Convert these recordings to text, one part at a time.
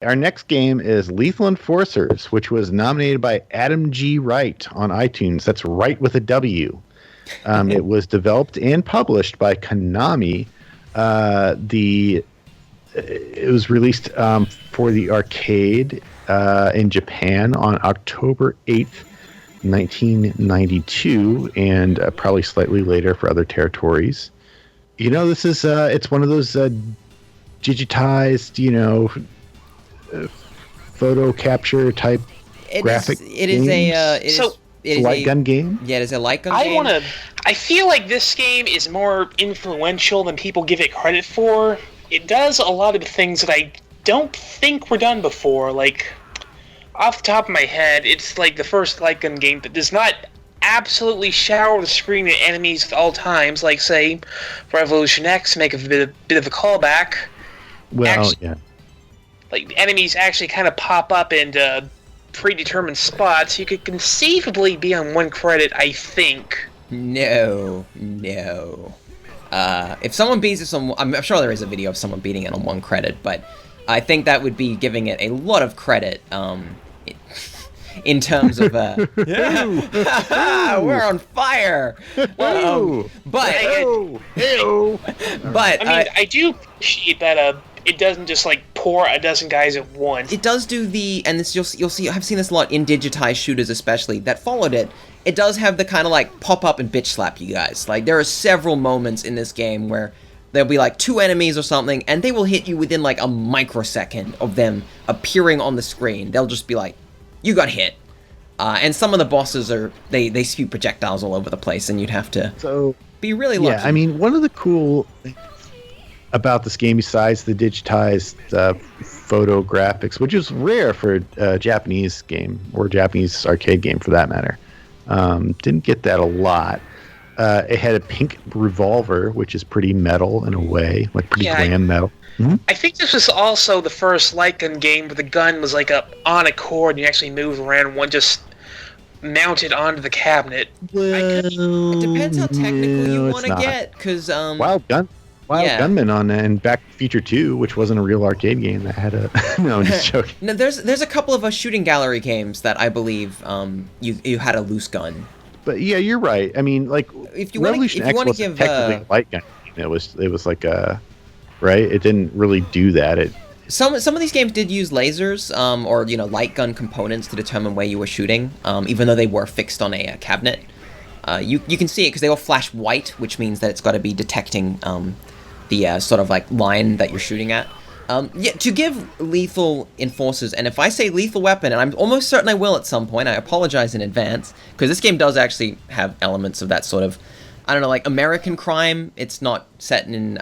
Our next game is Lethal Enforcers, which was nominated by Adam G. Wright on iTunes. That's Wright with a W. It was developed and published by Konami. It was released for the arcade in Japan on October 8th, 1992, and probably slightly later for other territories. This is it's one of those digitized, photo capture type graphic games. It's a light gun game. Yeah, it is a light gun game. I feel like this game is more influential than people give it credit for. It does a lot of things that I don't think were done before. Like, off the top of my head, it's like the first light gun game that does not absolutely shower the screen at enemies at all times, like, say, Revolution X, make a bit of a callback. Well, yeah. Like, the enemies actually kind of pop up in predetermined spots. You could conceivably be on one credit, I think. No. If someone beats it, I'm sure there is a video of someone beating it on one credit, but I think that would be giving it a lot of credit in terms of we're on fire. But I do appreciate that it doesn't just like pour a dozen guys at once. It does do and this you'll see. I've seen this a lot in digitized shooters, especially that followed it. It does have the kind of like pop up and bitch slap you guys. Like there are several moments in this game where there'll be like two enemies or something, and they will hit you within like a microsecond of them appearing on the screen. They'll just be like, "You got hit," and some of the bosses they spew projectiles all over the place, and you'd have to be really lucky. Yeah, I mean, one of the cool things about this game, besides the digitized photo graphics, which is rare for a Japanese game or Japanese arcade game for that matter. Didn't get that a lot. It had a pink revolver, which is pretty metal in a way, like pretty glam metal. Mm-hmm. I think this was also the first light gun game where the gun was like on a cord and you actually moved around one just mounted onto the cabinet. It depends how technical you want to get, because Wild Gunman on Back to the Future 2, which wasn't a real arcade game that had a... No, I'm just joking. No, there's a couple of shooting gallery games that I believe you had a loose gun. But yeah, you're right. I mean, like, Revolution X wasn't technically a light gun game. It was like a... Right? It didn't really do that. Some of these games did use lasers or light gun components to determine where you were shooting, even though they were fixed on a cabinet. You can see it because they all flash white, which means that it's got to be detecting the sort of like line that you're shooting at. To give Lethal Enforcers, and if I say lethal weapon, and I'm almost certain I will at some point, I apologize in advance, because this game does actually have elements of that sort of, I don't know, like American crime. It's not set in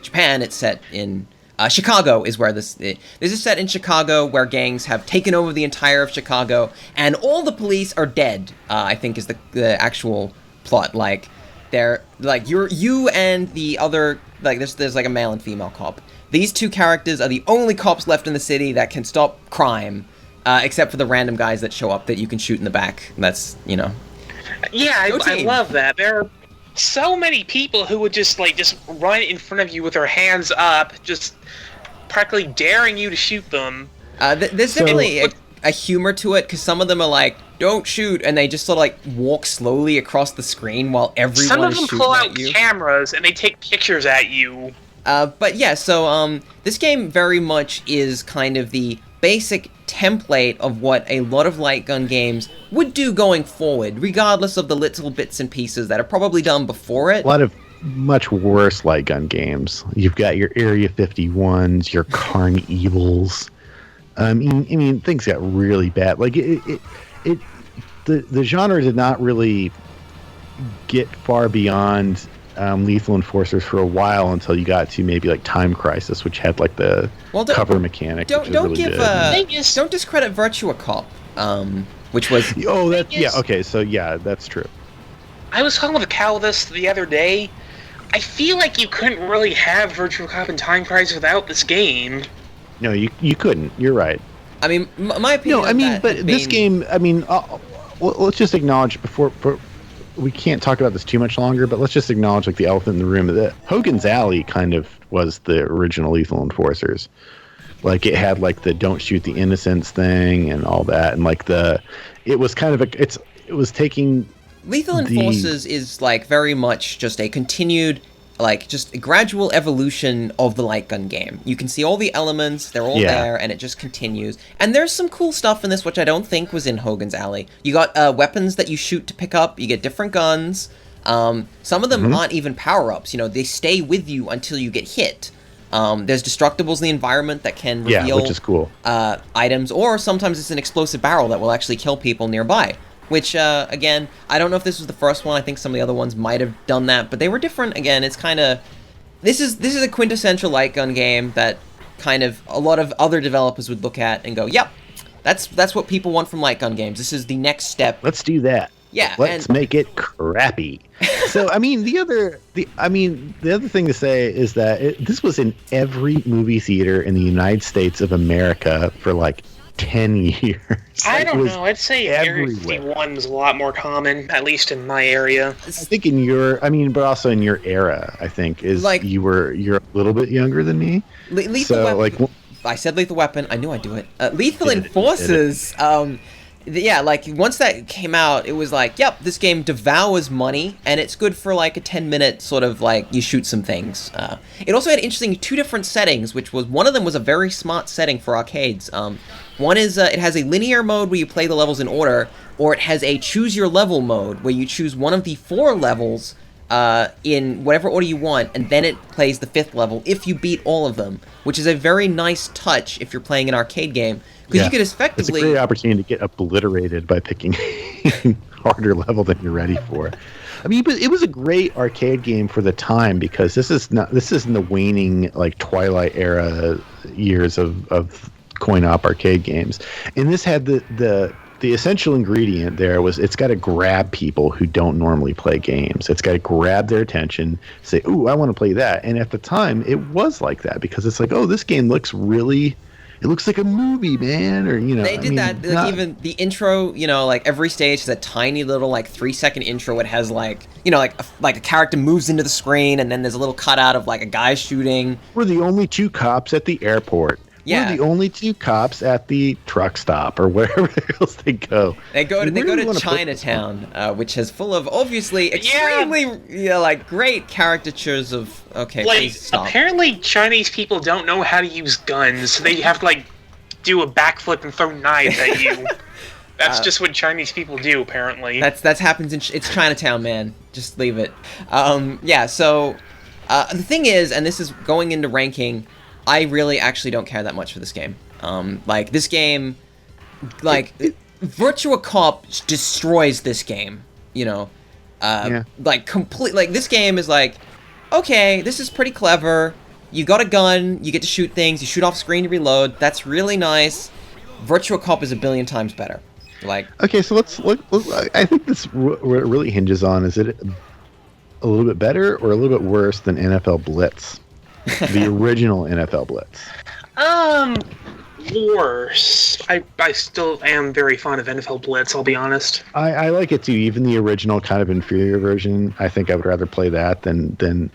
Japan, it's set in Chicago is where this is set in Chicago, where gangs have taken over the entire of Chicago, and all the police are dead, I think is the actual plot. Like, they're, like, you and the other, like, there's like a male and female cop. These two characters are the only cops left in the city that can stop crime, except for the random guys that show up that you can shoot in the back. That's, Yeah, I love that. There are so many people who would just run in front of you with their hands up, just practically daring you to shoot them. There's definitely a humor to it, because some of them are like, don't shoot, and they just sort of like walk slowly across the screen while everyone is shooting at you. Some of them pull out cameras and they take pictures at you. But yeah, so this game very much is kind of the basic template of what a lot of light gun games would do going forward, regardless of the little bits and pieces that are probably done before it. A lot of much worse light gun games. You've got your Area 51s, your Carnevals. I mean, things got really bad. Like the genre did not really get far beyond Lethal Enforcers for a while until you got to maybe like Time Crisis, which had like the cover mechanic. Don't discredit Virtua Cop, which was that's true. I was talking with Calvis the other day. I feel like you couldn't really have Virtua Cop and Time Crisis without this game. No, you couldn't. You're right. I mean, my opinion. No, I mean, but this game. I mean, let's just acknowledge before we can't talk about this too much longer, but let's just acknowledge like the elephant in the room. That Hogan's Alley kind of was the original Lethal Enforcers. Like it had like the don't shoot the innocents thing and all that, and like it was kind of it was taking Lethal Enforcers is like very much just a continued, like just a gradual evolution of the light gun game. You can see all the elements, they're all there, and it just continues. And there's some cool stuff in this which I don't think was in Hogan's Alley. You got weapons that you shoot to pick up, you get different guns. Some of them aren't even power-ups, you know, they stay with you until you get hit. There's destructibles in the environment that can reveal which is cool. Items, or sometimes it's an explosive barrel that will actually kill people nearby. Which, again, I don't know if this was the first one. I think some of the other ones might have done that, but they were different. Again, it's kind of... This is a quintessential light gun game that kind of a lot of other developers would look at and go, yep, that's what people want from light gun games. This is the next step. Let's do that. Yeah, let's make it crappy. So, I mean, the other thing to say is that this was in every movie theater in the United States of America for like 10 years. I don't know. I'd say Area 51 was a lot more common, at least in my area. I think but also in your era, I think, is like you're a little bit younger than me. Lethal Weapon. I said Lethal Weapon. I knew I'd do it. Lethal Enforcers. Yeah, like once that came out, it was like, yep, this game devours money, and it's good for like a 10-minute sort of like you shoot some things. It also had interesting 2 different settings, which was one of them was a very smart setting for arcades. One is it has a linear mode where you play the levels in order, or it has a choose your level mode where you choose one of the 4 levels in whatever order you want, and then it plays the 5th level if you beat all of them, which is a very nice touch if you're playing an arcade game. Because you could effectively... It's a great opportunity to get obliterated by picking a harder level than you're ready for. I mean, but it was a great arcade game for the time, because this is in the waning like Twilight era years of coin-op arcade games, and this had the essential ingredient there was it's got to grab people who don't normally play games. It's got to grab their attention, say, "Ooh, I want to play that." And at the time, it was like that, because it's like, "Oh, this game looks really." It looks like a movie, man, or, you know. They did that, even the intro, you know, like every stage has a tiny little, like, 3-second intro. It has, like, you know, like a character moves into the screen, and then there's a little cutout of, like, a guy shooting. We're the only 2 cops at the airport. Yeah. We're the only 2 cops at the truck stop, or wherever else they go. They go to Chinatown, which is full of, obviously, extremely, like, great caricatures of... Okay, like, please stop. Apparently Chinese people don't know how to use guns, so they have to, like, do a backflip and throw knives at you. That's just what Chinese people do, apparently. That happens it's Chinatown, man. Just leave it. Yeah, so, the thing is, and this is going into ranking... I really actually don't care that much for this game. Like, this game, like, Virtua Cop destroys this game, you know? Like, this game is like, okay, this is pretty clever. You got a gun, you get to shoot things, you shoot off screen to reload. That's really nice. Virtua Cop is a billion times better. Like, okay, so let's I think this really hinges on, is it a little bit better or a little bit worse than NFL Blitz? The original NFL Blitz. Worse. I still am very fond of NFL Blitz, I'll be honest. I like it too. Even the original kind of inferior version, I think I would rather play that than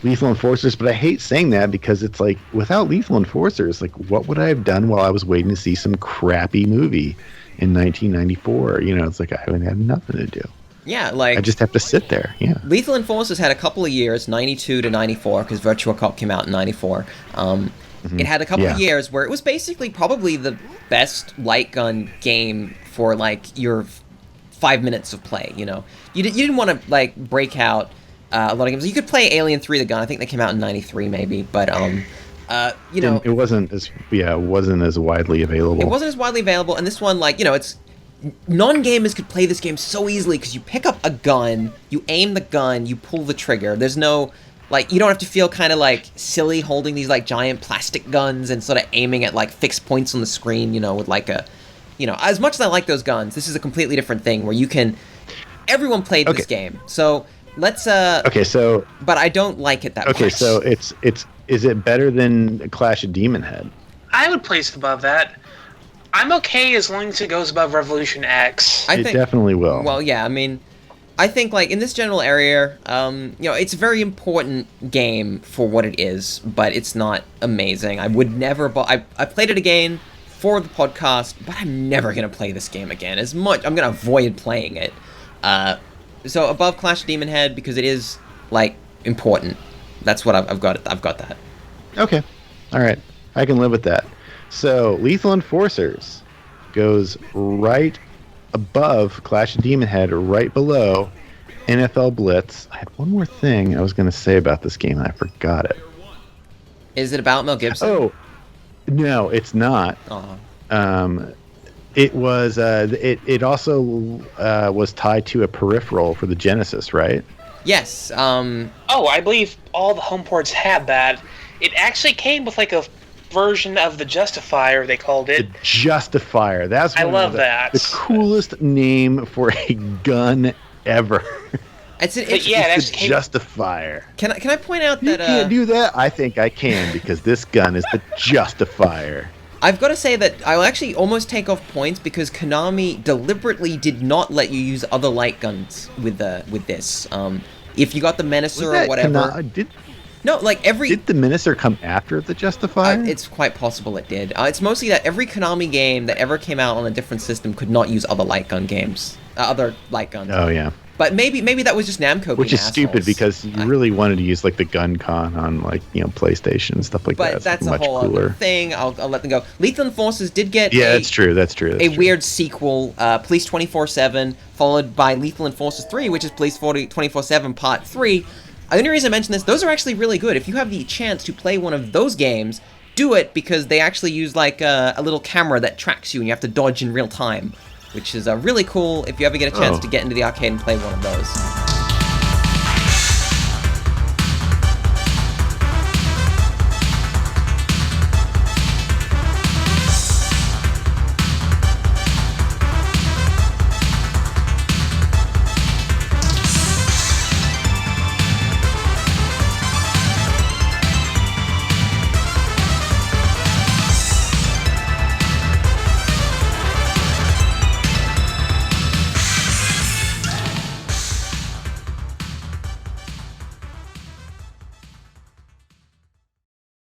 Lethal Enforcers. But I hate saying that, because it's like, without Lethal Enforcers, like, what would I have done while I was waiting to see some crappy movie in 1994? You know, it's like I haven't had nothing to do. Yeah, like... I just have to sit there, yeah. Lethal Enforcers had a couple of years, 92 to 94, because Virtua Cop came out in 94. It had a couple of years where it was basically probably the best light gun game for, like, your 5 minutes of play, you know? You didn't want to, like, break out a lot of games. You could play Alien 3 The Gun. I think they came out in 93, maybe, but, you know... It wasn't as widely available. It wasn't as widely available, and this one, like, you know, it's... Non-gamers could play this game so easily, because you pick up a gun, you aim the gun, you pull the trigger. There's no, like, you don't have to feel kind of, like, silly holding these, like, giant plastic guns and sort of aiming at, like, fixed points on the screen, you know, with, like, a... You know, as much as I like those guns, this is a completely different thing, where you can... Everyone played this game, so let's, Okay, so... But I don't like it that much. Okay, so is it better than Clash of Demon Head? I would place it above that. I'm okay as long as it goes above Revolution X. I think, definitely will. Well, yeah, I mean, I think, like, in this general area, it's a very important game for what it is, but it's not amazing. I would never I played it again for the podcast, but I'm never going to play this game again. I'm going to avoid playing it. So above Clash of Demon Head, because it is, like, important. That's what I've got. I've got that. Okay. All right. I can live with that. So Lethal Enforcers goes right above Clash of Demon Head, right below NFL Blitz. I had one more thing I was going to say about this game, and I forgot it. Is it about Mel Gibson? Oh, no, it's not. It was. It also was tied to a peripheral for the Genesis, right? Yes. Oh, I believe all the home ports had that. It actually came with like a version of the Justifier, they called it. The Justifier. That's I love that. The coolest name for a gun ever. It's the Justifier. Can I point out You that can't do that? I think I can, because this gun is the Justifier. I've got to say that I'll actually almost take off points because Konami deliberately did not let you use other light guns with this. If you got the Menacer or whatever. Did the Menacer come after the Justifier? It's quite possible it did. It's mostly that every Konami game that ever came out on a different system could not use other light gun games. Other light guns. Oh, yeah. But maybe that was just Namco. Which is stupid because you really wanted to use like the gun con on PlayStation and stuff like that. But that's a whole other thing. I'll let them go. Lethal Enforcers did get that's true. That's true. Weird sequel, Police 24/7, followed by Lethal Enforcers 3, which is Police 24/7 Part 3. The only reason I mention this, those are actually really good. If you have the chance to play one of those games, do it because they actually use like a little camera that tracks you and you have to dodge in real time. Which is really cool if you ever get a chance to get into the arcade and play one of those.